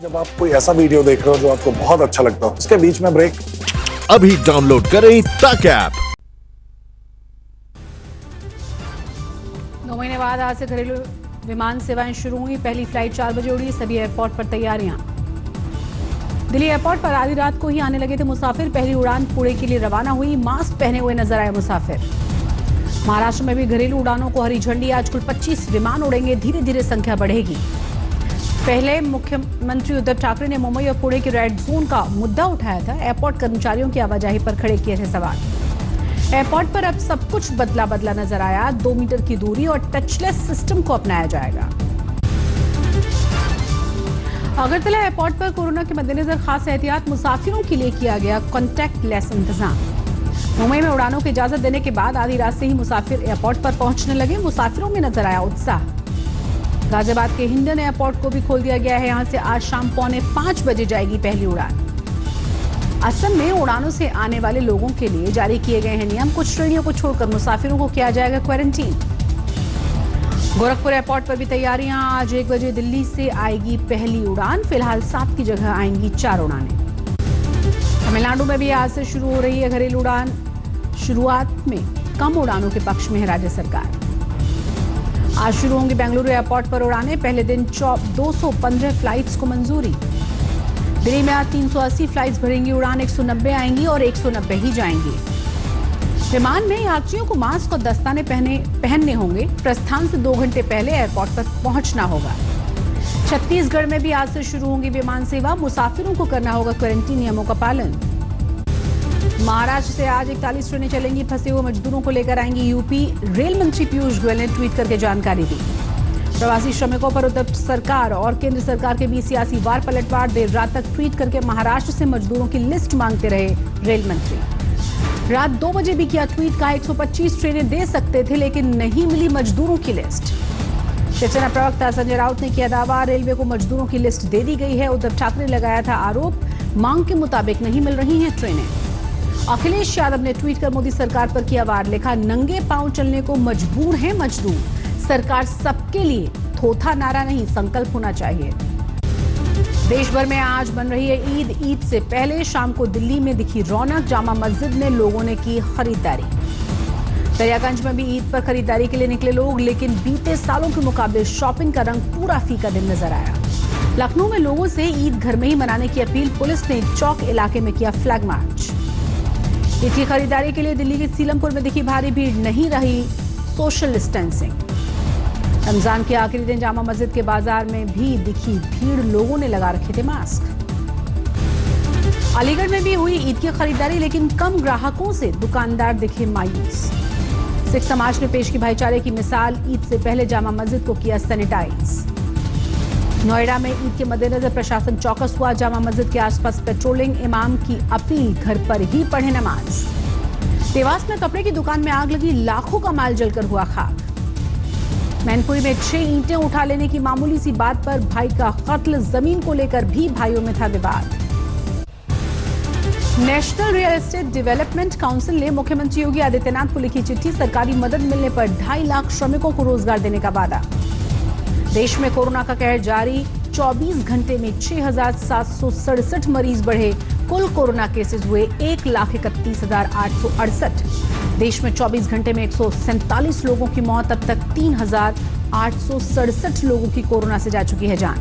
जब आप कोई ऐसा वीडियो देख रहे हो जो आपको बहुत अच्छा लगता हो, उसके बीच में ब्रेक। अभी डाउनलोड करें तक ऐप। 9 महीने बाद आज से घरेलू विमान सेवाएं शुरू हुई। पहली फ्लाइट 4 बजे उड़ी। सभी एयरपोर्ट पर तैयारियां। दिल्ली एयरपोर्ट पर आधी रात को ही आने लगे थे मुसाफिर। पहली उड़ान पुणे के लिए रवाना हुई। मास्क पहने हुए नजर आए मुसाफिर। महाराष्ट्र में भी घरेलू उड़ानों को हरी झंडी। आज कुल 25 विमान उड़ेंगे। धीरे धीरे संख्या बढ़ेगी। पहले मुख्यमंत्री उद्धव ठाकरे ने मुंबई और पुणे के रेड जोन का मुद्दा उठाया था। एयरपोर्ट कर्मचारियों की आवाजाही पर खड़े किए थे सवाल। एयरपोर्ट पर अब सब कुछ बदला बदला नजर आया। 2 मीटर की दूरी और टचलेस सिस्टम को अपनाया जाएगा। अगरतला एयरपोर्ट पर कोरोना के मद्देनजर खास एहतियात। मुसाफिरों के लिए किया गया कॉन्टैक्ट लेस इंतजाम। मुंबई में उड़ानों की इजाजत देने के बाद आधी रात से ही मुसाफिर एयरपोर्ट पर पहुंचने लगे। मुसाफिरों में नजर आया उत्साह। गाजियाबाद के हिंडन एयरपोर्ट को भी खोल दिया गया है। यहां से आज शाम 4:45 बजे जाएगी पहली उड़ान। असम में उड़ानों से आने वाले लोगों के लिए जारी किए गए हैं नियम। कुछ श्रेणियों को छोड़कर मुसाफिरों को किया जाएगा क्वारंटीन। गोरखपुर एयरपोर्ट पर भी तैयारियां। आज 1 बजे दिल्ली से आएगी पहली उड़ान। फिलहाल 7 की जगह आएंगी 4 उड़ानें। तमिलनाडु में भी आज से शुरू हो रही है घरेलू उड़ान। शुरुआत में कम उड़ानों के पक्ष में है राज्य सरकार। आज शुरू होंगी बेंगलुरु एयरपोर्ट पर उड़ानें। पहले दिन 215 फ्लाइट्स को मंजूरी। दिल्ली में आज 380 फ्लाइट्स भरेंगी उड़ान। 190 आएंगी और 190 ही जाएंगी। विमान में यात्रियों को मास्क और दस्ताने पहनने होंगे। प्रस्थान से 2 घंटे पहले एयरपोर्ट पर पहुंचना होगा। छत्तीसगढ़ में भी आज से शुरू होंगी विमान सेवा। मुसाफिरों को करना होगा क्वारंटीन नियमों का पालन। महाराष्ट्र से आज 41 ट्रेनें चलेंगी। फंसे हुए मजदूरों को लेकर आएंगी यूपी। रेल मंत्री पीयूष गोयल ने ट्वीट करके जानकारी दी। प्रवासी श्रमिकों पर उद्धव सरकार और केंद्र सरकार के बीच सियासी वार पलटवार। देर रात तक ट्वीट करके महाराष्ट्र से मजदूरों की लिस्ट मांगते रहे रेल मंत्री। रात 2 बजे भी किया ट्वीट। कहा 125 ट्रेनें दे सकते थे लेकिन नहीं मिली मजदूरों की लिस्ट। शिवसेना प्रवक्ता संजय राउत ने किया दावा। रेलवे को मजदूरों की लिस्ट दे दी गई है। उद्धव ठाकरे ने लगाया था आरोप। मांग के मुताबिक नहीं मिल रही हैं ट्रेनें। अखिलेश यादव ने ट्वीट कर मोदी सरकार पर किया वार। लिखा नंगे पांव चलने को मजबूर हैं मजदूर। सरकार सबके लिए। थोथा नारा नहीं, संकल्प होना चाहिए। देश भर में आज बन रही है ईद। ईद से पहले शाम को दिल्ली में दिखी रौनक। जामा मस्जिद में लोगों ने की खरीदारी। दरियागंज में भी ईद पर खरीदारी के लिए निकले लोग। लेकिन बीते सालों के मुकाबले शॉपिंग का रंग पूरा फीका दिन नजर आया। लखनऊ में लोगों से ईद घर में ही मनाने की अपील। पुलिस ने चौक इलाके में किया फ्लैग मार्च। ईद की खरीदारी के लिए दिल्ली के सीलमपुर में दिखी भारी भीड़। नहीं रही सोशल डिस्टेंसिंग। रमजान के आखिरी दिन जामा मस्जिद के बाजार में भी दिखी भीड़। लोगों ने लगा रखे थे मास्क। अलीगढ़ में भी हुई ईद की खरीदारी लेकिन कम ग्राहकों से दुकानदार दिखे मायूस। सिख समाज ने पेश की भाईचारे की मिसाल। ईद से पहले जामा मस्जिद को किया सैनिटाइज। नोएडा में ईद के मद्देनजर प्रशासन चौकस हुआ। जामा मस्जिद के आसपास पेट्रोलिंग। इमाम की अपील घर पर ही पढ़े नमाज। देवास में कपड़े की दुकान में आग लगी। लाखों का माल जलकर हुआ खाक। मैनपुरी में 6 ईंटें उठा लेने की मामूली सी बात पर भाई का कत्ल। जमीन को लेकर भी भाइयों में था विवाद। National real estate development council ने मुख्यमंत्री योगी आदित्यनाथ को लिखी चिट्ठी। सरकारी मदद मिलने पर 2.5 लाख श्रमिकों को रोजगार देने का वादा। देश में कोरोना का कहर जारी। 24 घंटे में 6,767 मरीज बढ़े। कुल कोरोना केसेस हुए 1,31,868। देश में 24 घंटे में 147 लोगों की मौत। अब तक 3,867 लोगों की कोरोना से जा चुकी है जान।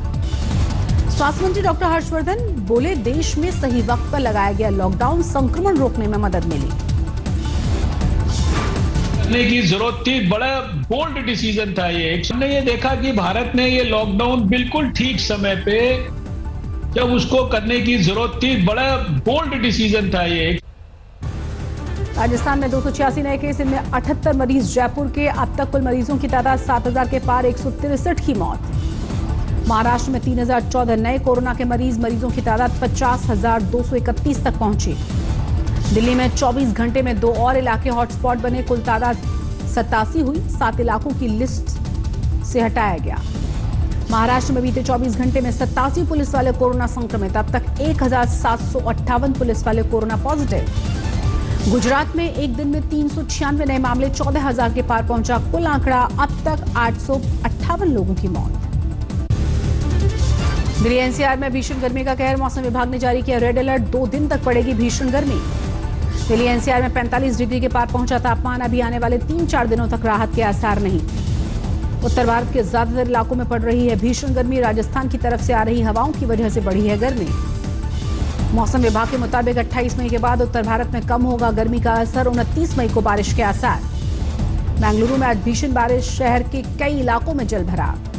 स्वास्थ्य मंत्री डॉक्टर हर्षवर्धन बोले देश में सही वक्त पर लगाया गया लॉकडाउन संक्रमण रोकने में मदद मिली। करने की जरूरत थी। बड़ा बोल्ड डिसीजन था ये। हमने ये देखा कि भारत ने ये लॉकडाउन बिल्कुल ठीक समय पे जब उसको करने की जरूरत थी। बड़ा बोल्ड डिसीजन था ये। राजस्थान में 286 नए केस। इनमें 78 मरीज जयपुर के। अब तक कुल मरीजों की तादाद 7,000 के पार। 163 की मौत। महाराष्ट्र में 3,014 नए कोरोना के मरीजों की तादाद 50,231 तक पहुंची। दिल्ली में 24 घंटे में 2 और इलाके हॉटस्पॉट बने। कुल तादाद 87 हुई। 7 इलाकों की लिस्ट से हटाया गया। महाराष्ट्र में बीते 24 घंटे में 87 पुलिस वाले कोरोना संक्रमित। अब तक 1,758 पुलिस वाले कोरोना पॉजिटिव। गुजरात में एक दिन में 396 नए मामले। 14,000 के पार पहुंचा कुल आंकड़ा। अब तक 858 लोगों की मौत। दिल्ली एनसीआर में भीषण गर्मी का कहर, मौसम विभाग ने जारी किया रेड अलर्ट, 2 दिन तक पड़ेगी भीषण गर्मी। दिल्ली एनसीआर में 45 डिग्री के पार पहुंचा तापमान, अभी आने वाले 3-4 दिनों तक राहत के आसार नहीं। उत्तर भारत के ज्यादातर इलाकों में पड़ रही है भीषण गर्मी, राजस्थान की तरफ से आ रही हवाओं की वजह से बढ़ी है गर्मी। मौसम विभाग के मुताबिक 28 मई के बाद उत्तर भारत में कम होगा गर्मी का असर, 29 मई को बारिश के आसार। बेंगलुरु में आज भीषण बारिश, शहर के कई इलाकों में जल भराव।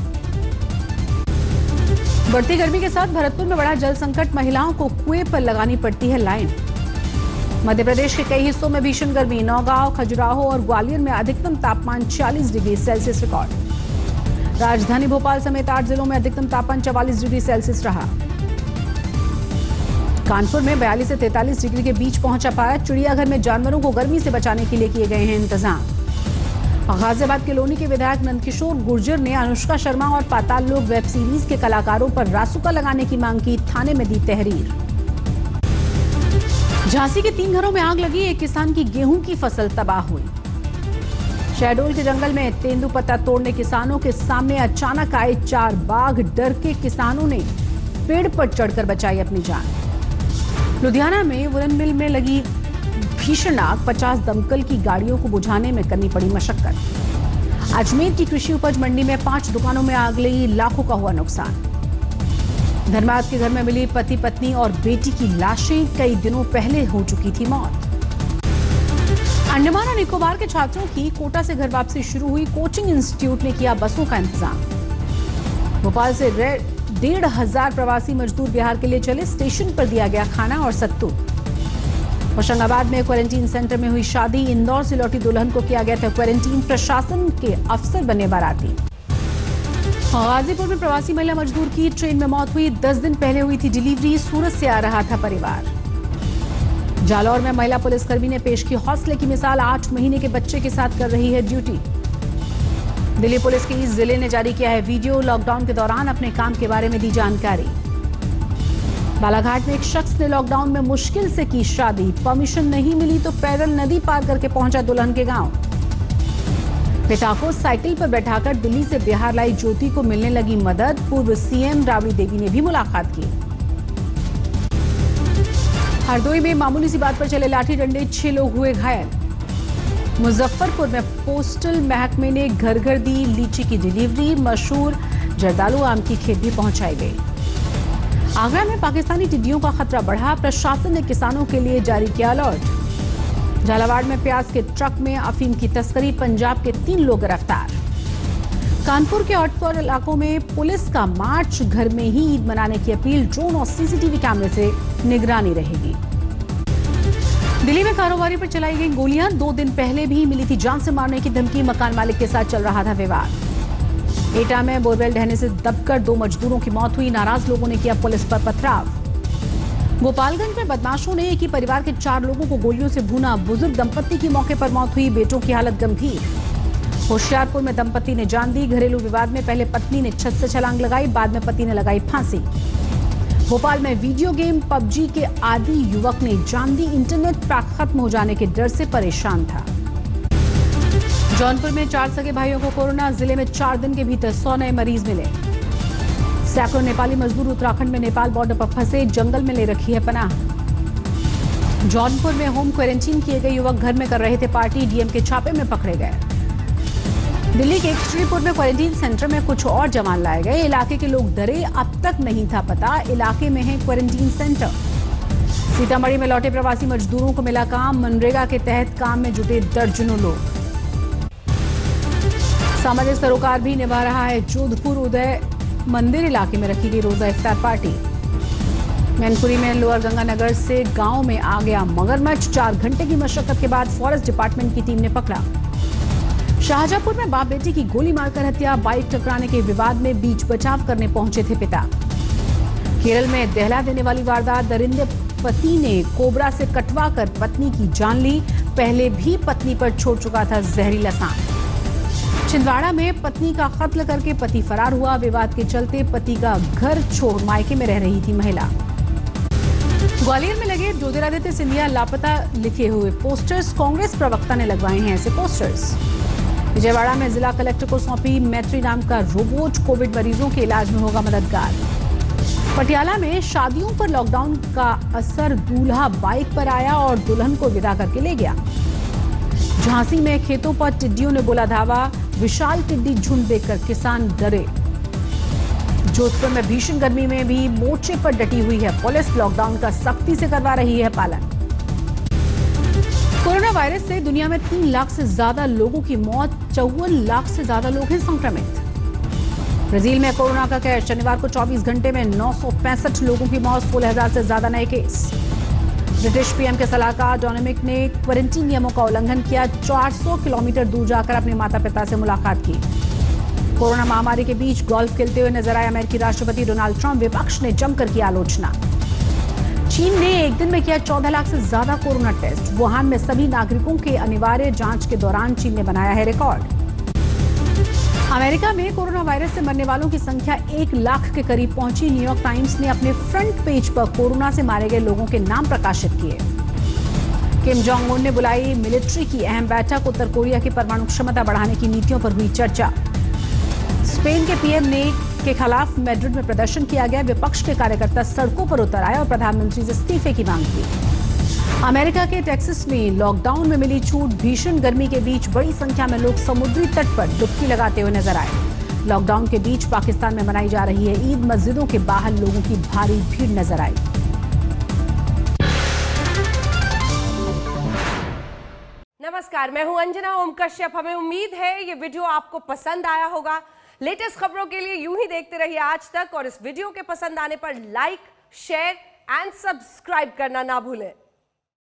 बढ़ती गर्मी के साथ भरतपुर में बड़ा जल संकट, महिलाओं को कुएं पर लगानी पड़ती है लाइन। मध्य प्रदेश के कई हिस्सों में भीषण गर्मी, नौगांव, खजुराहो और ग्वालियर में अधिकतम तापमान 40 डिग्री सेल्सियस रिकॉर्ड। राजधानी भोपाल समेत 8 जिलों में अधिकतम तापमान 44 डिग्री सेल्सियस रहा। कानपुर में 42 से 43 डिग्री के बीच पहुंचा पारा। चिड़ियाघर में जानवरों को गर्मी से बचाने के लिए किए गए हैं इंतजाम। गाजियाबाद के लोनी के विधायक नंदकिशोर गुर्जर ने अनुष्का शर्मा और पाताल लोक वेब सीरीज के कलाकारों पर रासुका लगाने की मांग की, थाने में दी तहरीर। झांसी के 3 घरों में आग लगी, एक किसान की गेहूं की फसल तबाह हुई। शहडोल के जंगल में तेंदुपत्ता तोड़ने किसानों के सामने अचानक आए 4 बाघ, डर के किसानों ने पेड़ पर चढ़कर बचाई अपनी जान। लुधियाना में वुलन मिल में लगी भीषण आग, 50 दमकल की गाड़ियों को बुझाने में करनी पड़ी मशक्कत। अजमेर की कृषि उपज मंडी में 5 दुकानों में आग लगी, लाखों का हुआ नुकसान। धर्माद के घर में मिली पति पत्नी और बेटी की लाशें, कई दिनों पहले हो चुकी थी मौत। अंडमान और निकोबार के छात्रों की कोटा से घर वापसी शुरू हुई, कोचिंग इंस्टीट्यूट ने किया बसों का इंतजाम। भोपाल से 1,500 प्रवासी मजदूर बिहार के लिए चले, स्टेशन पर दिया गया खाना और सत्तू। होशंगाबाद में क्वारंटीन सेंटर में हुई शादी, इंदौर से लौटी दुल्हन को किया गया था क्वारंटीन, प्रशासन के अफसर बने बाराती। गाजीपुर में प्रवासी महिला मजदूर की ट्रेन में मौत हुई, 10 दिन पहले हुई थी डिलीवरी, सूरत से आ रहा था परिवार। जालौर में महिला पुलिसकर्मी ने पेश की हौसले की मिसाल, 8 महीने के बच्चे के साथ कर रही है ड्यूटी। दिल्ली पुलिस के इस जिले ने जारी किया है वीडियो, लॉकडाउन के दौरान अपने काम के बारे में दी जानकारी। बालाघाट में एक शख्स ने लॉकडाउन में मुश्किल से की शादी, परमिशन नहीं मिली तो पैदल नदी पार करके पहुंचा दुल्हन के गांव। पिता को साइकिल पर बैठाकर दिल्ली से बिहार लाई ज्योति को मिलने लगी मदद, पूर्व सीएम राबड़ी देवी ने भी मुलाकात की। हरदोई में मामूली सी बात पर चले लाठी डंडे, 6 लोग हुए घायल। मुजफ्फरपुर में पोस्टल महकमे ने घर घर दी लीची की डिलीवरी, मशहूर जर्दालू आम की खेत भी पहुंचाई गई। आगरा में पाकिस्तानी टिड्डियों का खतरा बढ़ा, प्रशासन ने किसानों के लिए जारी किया अलर्ट। झालावाड़ में प्याज के ट्रक में अफीम की तस्करी, पंजाब के 3 लोग गिरफ्तार। कानपुर के हॉटस्पॉट इलाकों में पुलिस का मार्च, घर में ही ईद मनाने की अपील, ड्रोन और सीसीटीवी कैमरे से निगरानी रहेगी। दिल्ली में कारोबारी पर चलाई गई गोलियां, 2 दिन पहले भी मिली थी जान से मारने की धमकी, मकान मालिक के साथ चल रहा था विवाद। एटा में बोरवेल ढहने से दबकर 2 मजदूरों की मौत हुई, नाराज लोगों ने किया पुलिस पर पथराव। गोपालगंज में बदमाशों ने एक ही परिवार के 4 लोगों को गोलियों से भूना, बुजुर्ग दंपत्ति की मौके पर मौत हुई, बेटों की हालत गंभीर। होशियारपुर में दंपत्ति ने जान दी, घरेलू विवाद में पहले पत्नी ने छत से छलांग लगाई, बाद में पति ने लगाई फांसी। भोपाल में वीडियो गेम पबजी के आदी युवक ने जान दी, इंटरनेट पैक खत्म हो जाने के डर से परेशान था। जौनपुर में 4 सगे भाइयों को कोरोना, जिले में 4 दिन के भीतर 100 नए मरीज मिले। सैकड़ों नेपाली मजदूर उत्तराखंड में नेपाल बॉर्डर पर फंसे, जंगल में ले रखी है पनाह। जौनपुर में होम क्वारंटीन किए गए युवक घर में कर रहे थे पार्टी, डीएम के छापे में पकड़े गए। दिल्ली के श्रीपुर में क्वारंटीन सेंटर में कुछ और जवान लाए गए, इलाके के लोग डरे, अब तक नहीं था पता इलाके में है क्वारंटीन सेंटर। सीतामढ़ी में लौटे प्रवासी मजदूरों को मिला काम, मनरेगा के तहत काम में जुटे दर्जनों लोग। सामाजिक सरोकार भी निभा रहा है, जोधपुर उदय मंदिर इलाके में रखी गई रोजा इफ्तार पार्टी। मैनपुरी में लोअर गंगानगर से गांव में आ गया मगरमच्छ, 4 घंटे की मशक्कत के बाद फॉरेस्ट डिपार्टमेंट की टीम ने पकड़ा। शाहजहांपुर में बाप बेटी की गोली मारकर हत्या, बाइक टकराने के विवाद में बीच बचाव करने पहुंचे थे पिता। केरल में दहला देने वाली वारदात, दरिंदे पति ने कोबरा से कटवा कर पत्नी की जान ली, पहले भी पत्नी पर छोड़ चुका था जहरीला सांप। छिंदवाड़ा में पत्नी का कत्ल करके पति फरार हुआ, विवाद के चलते पति का घर छोड़ मायके में रह रही थी महिला। ग्वालियर में लगे ज्योतिरादित्य सिंधिया लापता लिखे हुए पोस्टर्स, कांग्रेस प्रवक्ता ने लगवाए हैं ऐसे पोस्टर्स। विजयवाड़ा में जिला कलेक्टर को सौंपी मैत्री नाम का रोबोट, कोविड मरीजों के इलाज में होगा मददगार। पटियाला में शादियों पर लॉकडाउन का असर दूल्हा बाइक पर आया और दुल्हन को विदा करके ले गया। झांसी में खेतों पर टिड्डियों ने बोला धावा, विशाल टिड्डी झुंड देखकर किसान डरे। जोधपुर में भीषण गर्मी में भी मोर्चे पर डटी हुई है पुलिस, लॉकडाउन का सख्ती से करवा रही है पालन। कोरोना वायरस से दुनिया में 3 लाख से ज्यादा लोगों की मौत, 54 लाख से ज्यादा लोग हैं संक्रमित। ब्राजील में कोरोना का कहर, शनिवार को 24 घंटे में 965 लोगों की मौत, 16,000 से ज्यादा नए केस। ब्रिटिश पीएम के सलाहकार डोमिनिक ने क्वारंटीन नियमों का उल्लंघन किया, 400 किलोमीटर दूर जाकर अपने माता पिता से मुलाकात की। कोरोना महामारी के बीच गोल्फ खेलते हुए नजर आए अमेरिकी राष्ट्रपति डोनाल्ड ट्रंप, विपक्ष ने जमकर की आलोचना। चीन ने एक दिन में किया 14 लाख से ज्यादा कोरोना टेस्ट। वुहान में सभी नागरिकों के अनिवार्य जांच के दौरान चीन ने बनाया है रिकॉर्ड। अमेरिका में कोरोना वायरस से मरने वालों की संख्या 1 लाख के करीब पहुंची। न्यूयॉर्क टाइम्स ने अपने फ्रंट पेज पर कोरोना से मारे गए लोगों के नाम प्रकाशित किए। किम जोंग उन ने बुलाई मिलिट्री की अहम बैठक, उत्तर कोरिया की परमाणु क्षमता बढ़ाने की नीतियों पर हुई चर्चा। स्पेन के पीएम के खिलाफ मैड्रिड में प्रदर्शन किया गया, विपक्ष के कार्यकर्ता सड़कों पर उतर आए और प्रधानमंत्री से इस्तीफे की मांग की। अमेरिका के टेक्सास में लॉकडाउन में मिली छूट, भीषण गर्मी के बीच बड़ी संख्या में लोग समुद्री तट पर डुबकी लगाते हुए नजर आए। लॉकडाउन के बीच पाकिस्तान में मनाई जा रही है ईद, मस्जिदों के बाहर लोगों की भारी भीड़ नजर आई। नमस्कार, मैं हूं अंजना ओम कश्यप। हमें उम्मीद है ये वीडियो आपको पसंद आया होगा। लेटेस्ट खबरों के लिए यूं ही देखते रहिए आज तक, और इस वीडियो के पसंद आने पर लाइक, शेयर एंड सब्सक्राइब करना ना भूलें।